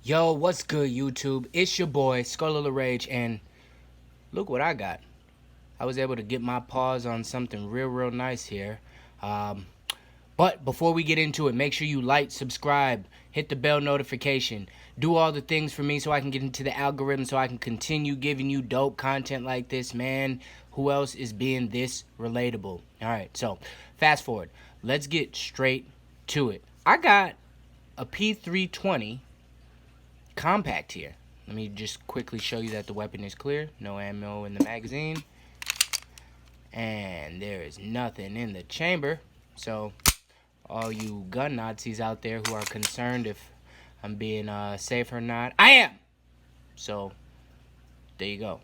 Yo, what's good, YouTube? It's your boy, Skull Rage, and look what I got. I was able to get my paws on something real nice here. Um, but before we get into it, make sure you like, subscribe, hit the bell notification, do all the things for me so I can get into the algorithm so I can continue giving you dope content like this, man. Who else is being this relatable? Alright, so fast forward. Let's get straight to it. I got a P320 compact here. Let me just quickly show you that the weapon is clear. No ammo in the magazine. And there is nothing in the chamber. So all you gun Nazis out there who are concerned if I'm being safe or not, I am. So there you go.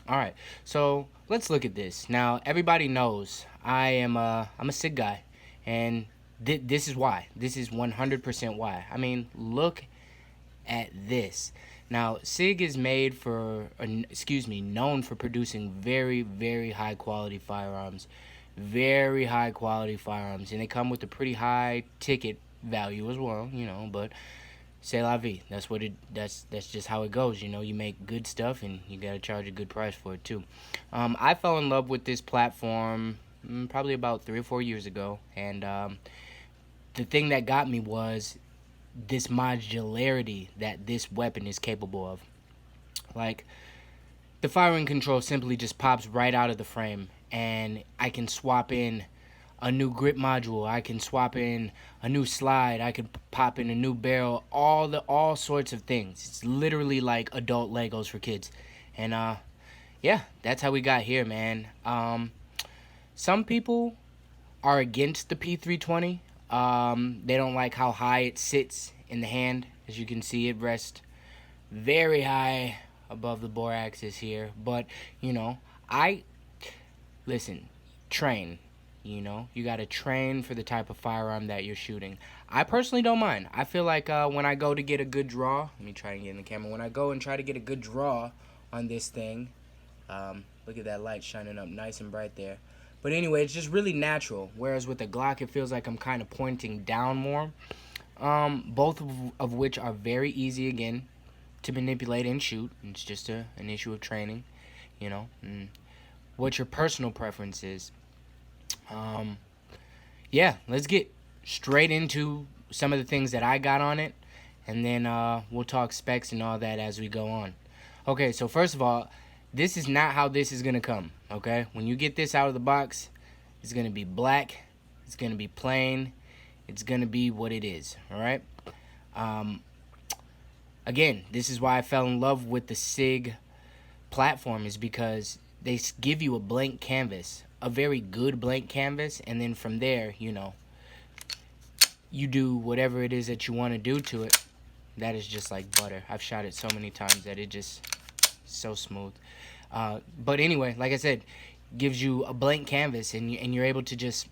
Alright, so let's look at this. Now everybody knows I'm a Sig guy. And this is why. This is 100% why. I mean, look at this. Now, Sig is known for producing very high quality firearms. Very high quality firearms. And they come with a pretty high ticket value as well, you know, but c'est la vie. That's just how it goes, you know. You make good stuff and you gotta charge a good price for it too. I fell in love with this platform probably about 3 or 4 years ago, and the thing that got me was this modularity that this weapon is capable of. Like, the firing control simply just pops right out of the frame, and I can swap in a new grip module, I can swap in a new slide, I can pop in a new barrel, all sorts of things. It's literally like adult Legos for kids. And yeah, that's how we got here, man. Some people are against the P320. They don't like how high it sits in the hand. As you can see, it rests very high above the bore axis here. But, you know, listen, train. You know, you got to train for the type of firearm that you're shooting. I personally don't mind. I feel like when I go to get a good draw, let me try and get in the camera. When I go and try to get a good draw on this thing, look at that light shining up nice and bright there. But anyway, it's just really natural. Whereas with the Glock, it feels like I'm kind of pointing down more. Both of which are very easy, again, to manipulate and shoot. It's just an issue of training, you know. And what your personal preference is. Yeah, let's get straight into some of the things that I got on it. And then we'll talk specs and all that as we go on. Okay, so first of all, this is not how this is going to come, okay? When you get this out of the box, it's going to be black, it's going to be plain, it's going to be what it is, all right? Again, this is why I fell in love with the Sig platform, is because they give you a blank canvas, a very good blank canvas, and then from there, you know, you do whatever it is that you want to do to it. That is just like butter. I've shot it so many times that it just so smooth. But anyway, like I said, gives you a blank canvas, and you're able to just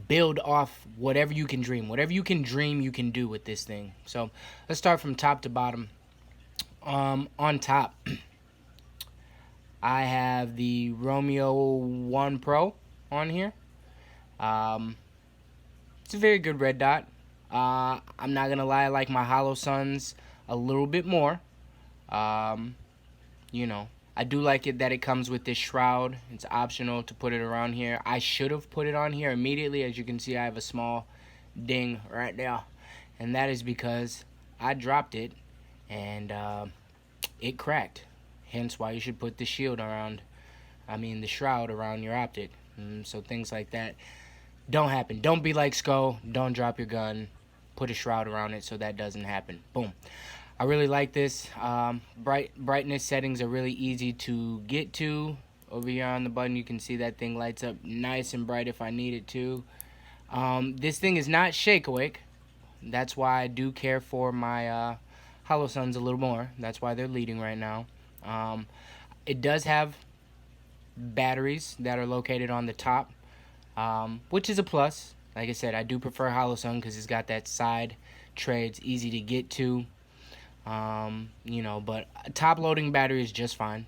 build off whatever you can dream. Whatever you can dream, you can do with this thing. So let's start from top to bottom. On top, I have the Romeo 1 Pro on here. It's a very good red dot. I'm not gonna lie, I like my Hollow Suns a little bit more. You know, I do like it that it comes with this shroud. It's optional to put it around here. I should have put it on here immediately. As you can see, I have a small ding right there, and that is because I dropped it and it cracked. Hence why you should put the shield around, the shroud around your optic. So things like that don't happen. Don't be like Skull. Don't drop your gun. Put a shroud around it so that doesn't happen. Boom. I really like this. Brightness settings are really easy to get to. Over here on the button, you can see that thing lights up nice and bright if I need it to. This thing is not shake awake. That's why I do care for my Hollow Suns a little more. That's why they're leading right now. It does have batteries that are located on the top, which is a plus. Like I said, I do prefer Hollow Sun because it's got that side tray. It's easy to get to. You know, but top loading battery is just fine.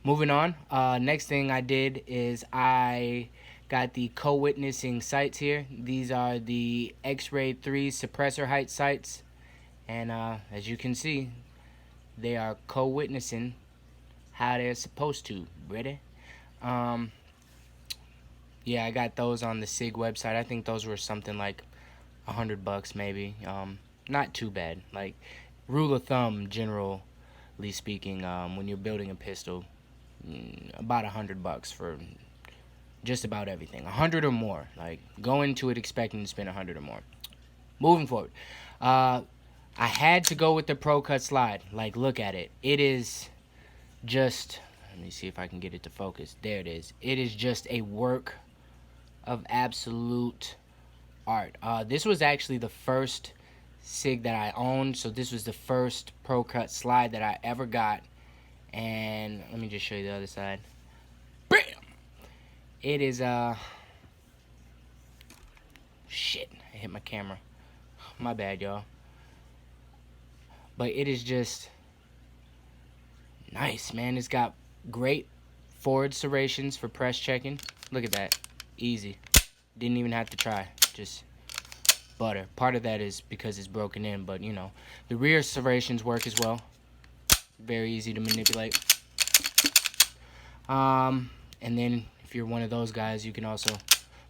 Moving on. Next thing I did is I got the co-witnessing sights here. These are the X-Ray 3 suppressor height sights. And as you can see, they are co-witnessing how they're supposed to. Ready? Yeah, I got those on the Sig website. I think those were something like $100 maybe. Not too bad. Like, rule of thumb, generally speaking, when you're building a pistol, about $100 for just about everything. 100 or more. Like, go into it expecting to spend 100 or more. Moving forward, I had to go with the Pro Cut slide. Like, look at it. It is just, let me see if I can get it to focus. There it is. It is just a work of absolute art. This was actually the first Sig that I owned, so this was the first Pro Cut slide that I ever got. And let me just show you the other side. Bam! It is shit, I hit my camera. My bad, y'all. But it is just nice, man. It's got great forward serrations for press checking. Look at that. Easy. Didn't even have to try. Just butter. Part of that is because it's broken in, but you know. The rear serrations work as well. Very easy to manipulate. And then if you're one of those guys, you can also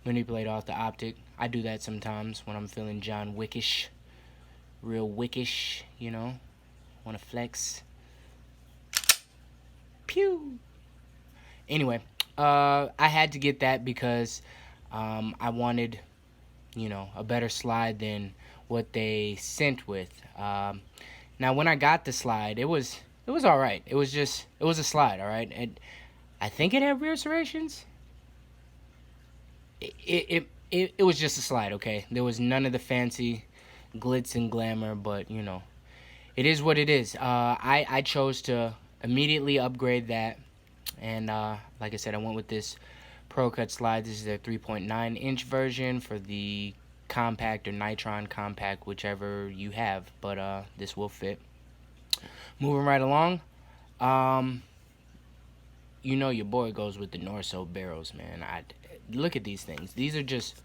manipulate off the optic. I do that sometimes when I'm feeling John Wickish. Real wickish, you know. Want to flex. Pew! Anyway, I had to get that because I wanted, you know, a better slide than what they sent with. Now, when I got the slide, it was all right. It was a slide, all right. I think it had rear serrations. It was just a slide, okay. There was none of the fancy glitz and glamour, but you know, it is what it is. I chose to immediately upgrade that, and like I said, I went with this Pro Cut slide. This is their 3.9-inch version for the compact or Nitron compact, whichever you have, but this will fit. Moving right along, you know your boy goes with the Norso barrels, man. Look at these things. These are just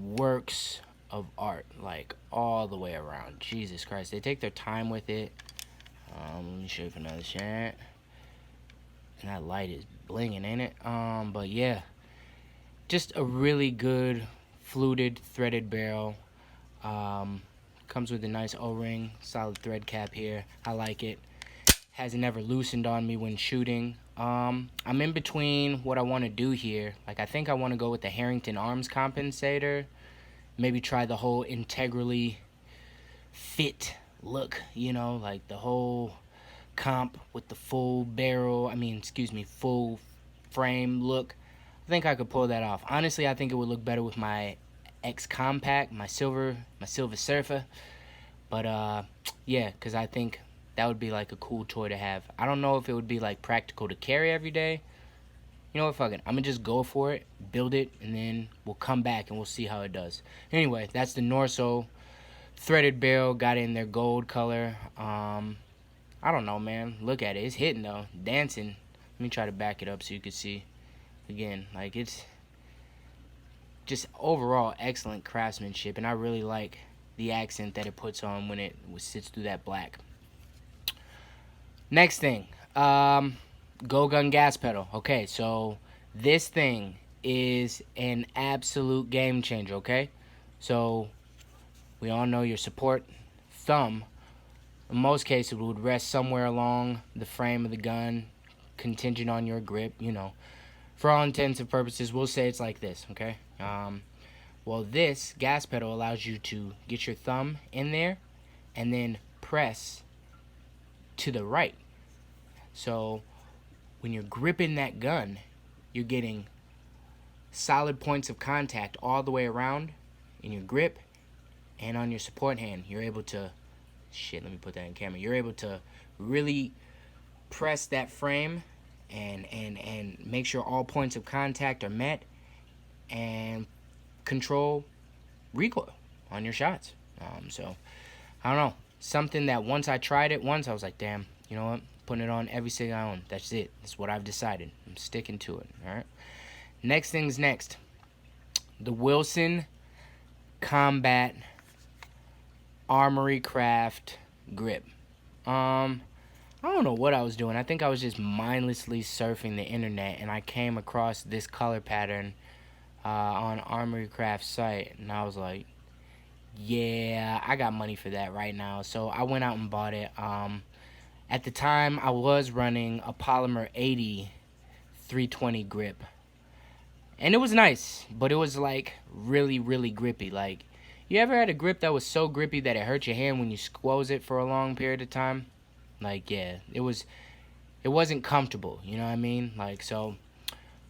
works of art, like all the way around. Jesus Christ, they take their time with it. Let me show you from another shot. And that light is blinging, ain't it? But yeah, just a really good fluted threaded barrel. Comes with a nice O-ring, solid thread cap here. I like it. Hasn't never loosened on me when shooting. I'm in between what I want to do here. Like, I think I want to go with the Harrington arms compensator. Maybe try the whole integrally fit look, you know, like the whole comp with the full barrel, full frame look. I think I could pull that off. Honestly, I think it would look better with my X Compact, my Silver Surfer. But yeah, because I think that would be like a cool toy to have. I don't know if it would be like practical to carry every day. You know what, fuck it. I'm going to just go for it, build it, and then we'll come back and we'll see how it does. Anyway, that's the Norso threaded barrel. Got it in their gold color. I don't know, man. Look at it. It's hitting, though. Dancing. Let me try to back it up so you can see. Again, like, it's just overall excellent craftsmanship, and I really like the accent that it puts on when it sits through that black. Next thing. Go Gun gas pedal. Okay, so this thing is an absolute game changer, okay? So we all know your support thumb, in most cases, would rest somewhere along the frame of the gun, contingent on your grip, you know. For all intents and purposes, we'll say it's like this, okay? Well, this gas pedal allows you to get your thumb in there and then press to the right. So when you're gripping that gun, you're getting solid points of contact all the way around in your grip and on your support hand. You're able to, let me put that in camera. You're able to really press that frame and make sure all points of contact are met and control recoil on your shots. So, I don't know. Something that once I tried it once, I was like, damn, you know what? Putting it on every single I own. That's it. That's what I've decided. I'm sticking to it. All right. Next thing's next. The Wilson Combat Armory Craft grip. I don't know what I was doing. I think I was just mindlessly surfing the internet, and I came across this color pattern on Armory Craft site, and I was like, yeah, I got money for that right now. So I went out and bought it. At the time, I was running a Polymer 80 320 grip, and it was nice, but it was like really, really grippy. Like, you ever had a grip that was so grippy that it hurt your hand when you squoze it for a long period of time? Like, yeah, it wasn't comfortable, you know what I mean? Like, so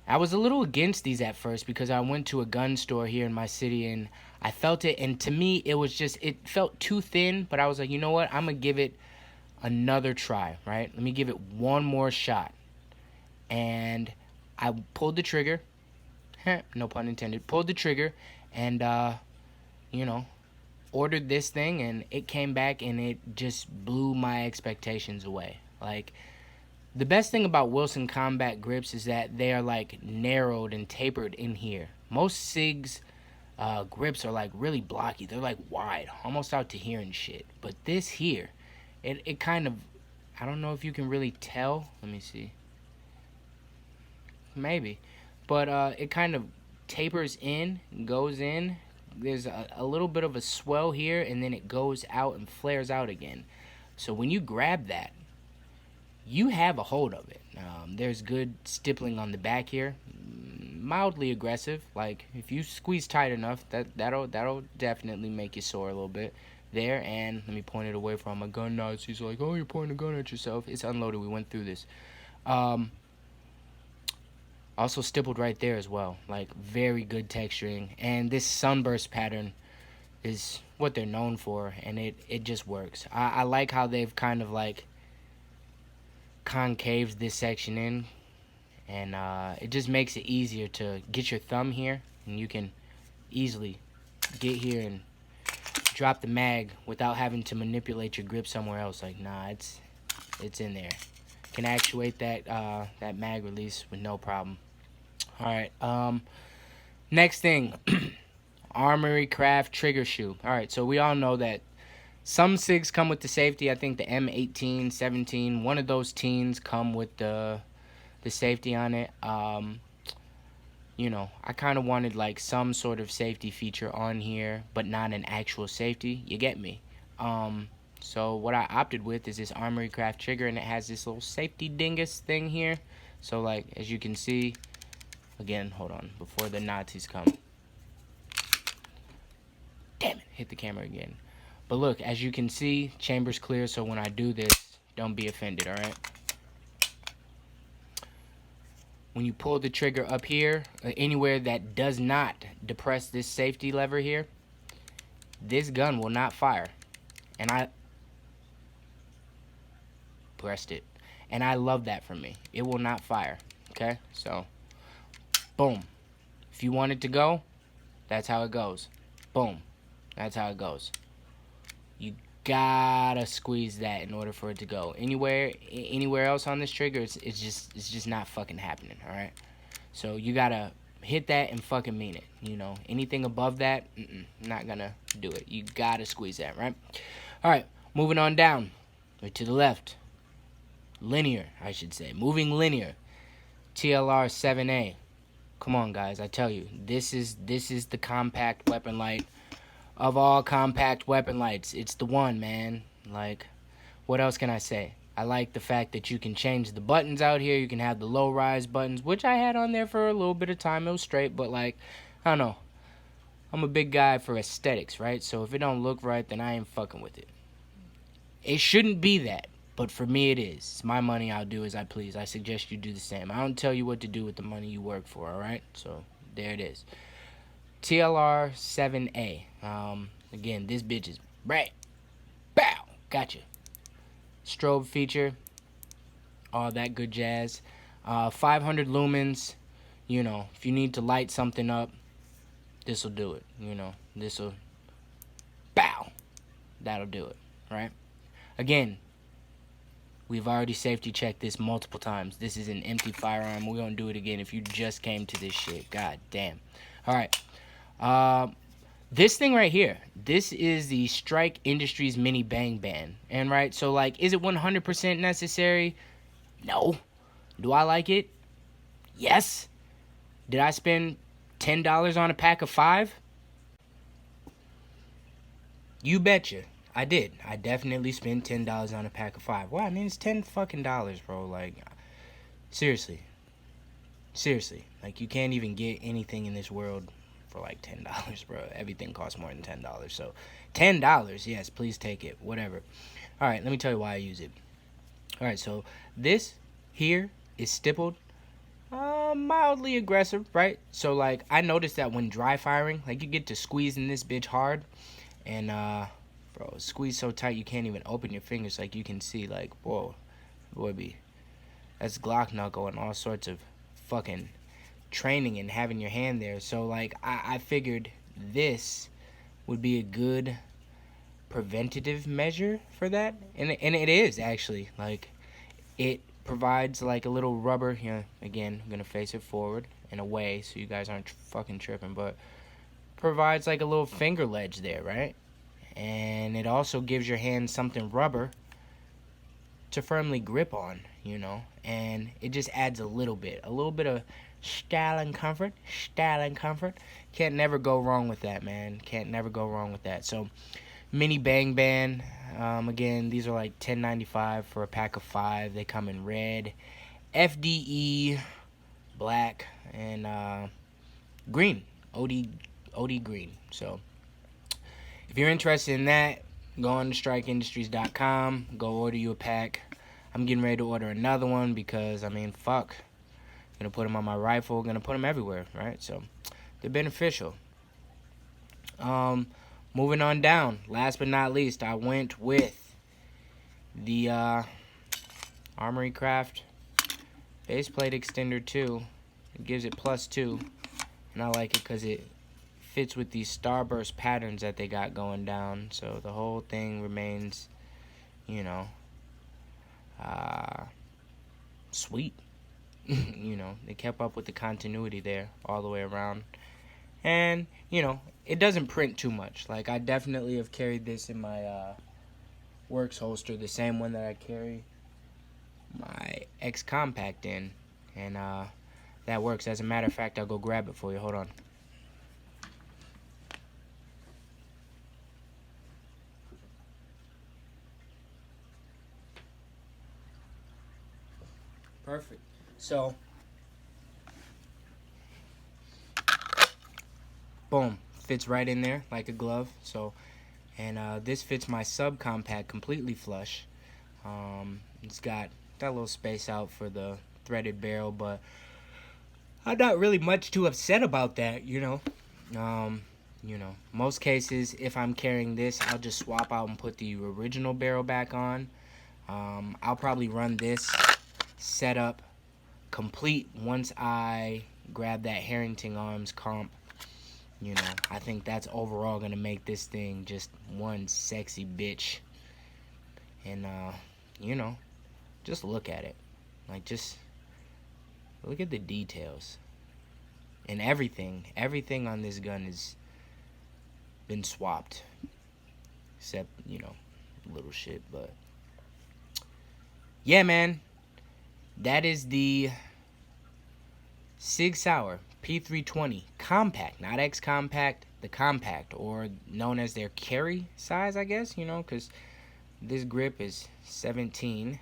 I was a little against these at first because I went to a gun store here in my city and I felt it, and to me it felt too thin, but I was like, you know what, I'm gonna give it another try, right? Let me give it one more shot. And I pulled the trigger, no pun intended, pulled the trigger, and you know, ordered this thing, and it came back and it just blew my expectations away. Like, the best thing about Wilson Combat grips is that they are like narrowed and tapered in here. Most Sig's grips are like really blocky. They're like wide, almost out to here and shit. But this here, it kind of, I don't know if you can really tell. Let me see. Maybe. But it kind of tapers in, goes in. There's a little bit of a swell here, and then it goes out and flares out again. So when you grab that, you have a hold of it. There's good stippling on the back here, mildly aggressive. Like, if you squeeze tight enough, that'll definitely make you sore a little bit there. And let me point it away from my gun nuts. He's like, oh, you're pointing a gun at yourself. It's unloaded. We went through this. Also stippled right there as well. Like, very good texturing. And this sunburst pattern is what they're known for, and it just works. I like how they've kind of like concaved this section in, and it just makes it easier to get your thumb here, and you can easily get here and drop the mag without having to manipulate your grip somewhere else. Like, nah, it's in there. Can actuate that that mag release with no problem. All right, next thing, Armory Craft trigger shoe. All right, so we all know that some SIGs come with the safety. I think the M18, 17, one of those teens come with the safety on it. You know, I kind of wanted like some sort of safety feature on here, but not an actual safety. You get me? So what I opted with is this Armory Craft trigger, and it has this little safety dingus thing here. So like, as you can see, again, hold on, before the Nazis come. Damn it, hit the camera again. But look, as you can see, chamber's clear, so when I do this, don't be offended, alright? When you pull the trigger up here, anywhere that does not depress this safety lever here, this gun will not fire. And I pressed it. And I love that for me. It will not fire, okay? So, boom. If you want it to go, that's how it goes. Boom. That's how it goes. You gotta squeeze that in order for it to go. Anywhere else on this trigger, it's just not fucking happening. All right. So you gotta hit that and fucking mean it. You know, anything above that, not gonna do it. You gotta squeeze that, right? All right. Moving on down, right to the left. Linear, I should say. Moving linear. TLR 7A. Come on, guys. I tell you, this is the compact weapon light of all compact weapon lights. It's the one, man. Like, what else can I say? I like the fact that you can change the buttons out here. You can have the low rise buttons, which I had on there for a little bit of time. It was straight, but like, I don't know. I'm a big guy for aesthetics, right? So if it don't look right, then I ain't fucking with it. It shouldn't be that, but for me it is. It's my money. I'll do as I please. I suggest you do the same. I don't tell you what to do with the money you work for, all right? So there it is. TLR 7A. Again, this bitch is right. Bow. Gotcha. Strobe feature. All that good jazz. 500 lumens. You know, if you need to light something up, this'll do it. You know, this'll. Bow. That'll do it. Right? Again, we've already safety checked this multiple times. This is an empty firearm. We're gonna do it again if you just came to this shit. God damn. All right. This thing right here, this is the Strike Industries Mini Bang Band. And right, so like, is it 100% necessary? No. Do I like it? Yes. Did I spend $10 on a pack of 5? You betcha. I did. I definitely spent $10 on a pack of 5. Well, I mean, it's $10 fucking dollars, bro. Like, seriously. Seriously. Like, you can't even get anything in this world for like $10, bro. Everything costs more than $10. So, $10, yes, please take it. Whatever. All right, let me tell you why I use it. All right, so this here is stippled, mildly aggressive, right? So, like, I noticed that when dry firing, like, you get to squeezing this bitch hard, and, bro, squeeze so tight you can't even open your fingers. Like, you can see, like, whoa, boy, that's Glock knuckle and all sorts of fucking training and having your hand there. So like I figured this would be a good preventative measure for that, and it is actually. Like, it provides like a little rubber here. Again, I'm gonna face it forward and away so you guys aren't fucking tripping, but provides like a little finger ledge there, right? And it also gives your hand something rubber to firmly grip on, you know, and it just adds a little bit of style and comfort. Can't never go wrong with that, man. Can't never go wrong with that. So, Mini Bang Band, again, these are like $10.95 for a pack of 5. They come in red, FDE, black, and green, OD green. So, if you're interested in that, go on to strikeindustries.com, go order you a pack. I'm getting ready to order another one because, I mean, fuck. Gonna put them on my rifle, gonna put them everywhere, right? So, they're beneficial. Moving on down, last but not least, I went with the Armory Craft Baseplate Extender 2. It gives it +2, and I like it because it fits with these starburst patterns that they got going down, so the whole thing remains, you know, sweet. You know, they kept up with the continuity there all the way around, and you know, it doesn't print too much. Like, I definitely have carried this in my works holster, the same one that I carry my X Compact in, and that works. As a matter of fact, I'll go grab it for you. Hold on. Perfect. So, boom, fits right in there like a glove. So, and this fits my subcompact completely flush. It's got that little space out for the threaded barrel, but I'm not really much too upset about that, you know. You know, most cases, if I'm carrying this, I'll just swap out and put the original barrel back on. I'll probably run this setup complete once I grab that Harrington Arms comp. You know, I think that's overall gonna make this thing just one sexy bitch. And you know, just look at it. Like, just look at the details. And everything on this gun has been swapped. Except, you know, little shit, but yeah, man. That is the Sig Saurer P320 compact, not X Compact, the compact, or known as their carry size, I guess, you know, because this grip is 17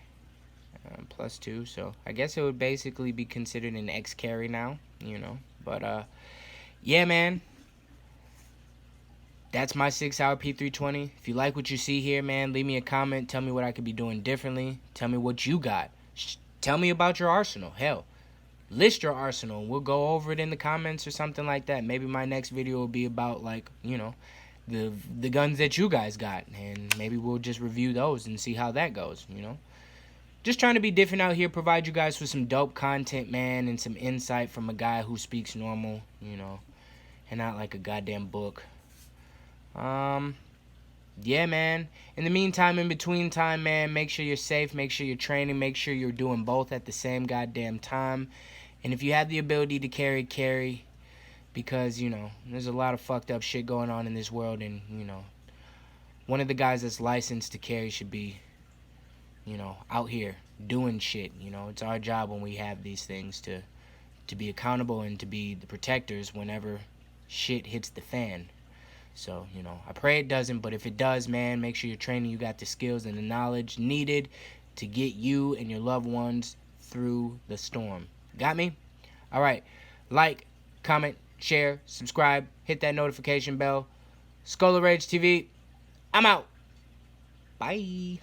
+2, so I guess it would basically be considered an X carry now, you know. But yeah, man, that's my Sig Saurer P320. If you like what you see here, man, leave me a comment. Tell me what I could be doing differently. Tell me what you got. Tell me about your arsenal. Hell, list your arsenal. We'll go over it in the comments or something like that. Maybe my next video will be about, like, you know, the guns that you guys got, and maybe we'll just review those and see how that goes, you know. Just trying to be different out here, provide you guys with some dope content, man, and some insight from a guy who speaks normal, you know, and not like a goddamn book. Yeah, man. In the meantime, in between time, man, make sure you're safe, make sure you're training, make sure you're doing both at the same goddamn time. And if you have the ability to carry, carry. because, you know, there's a lot of fucked up shit going on in this world, and, you know, one of the guys that's licensed to carry should be, you know, out here doing shit. You know, it's our job when we have these things to be accountable and to be the protectors whenever shit hits the fan. So, you know, I pray it doesn't, but if it does, man, make sure you're training. You got the skills and the knowledge needed to get you and your loved ones through the storm. Got me? All right. Like, comment, share, subscribe, hit that notification bell. Skull Rage TV, I'm out. Bye.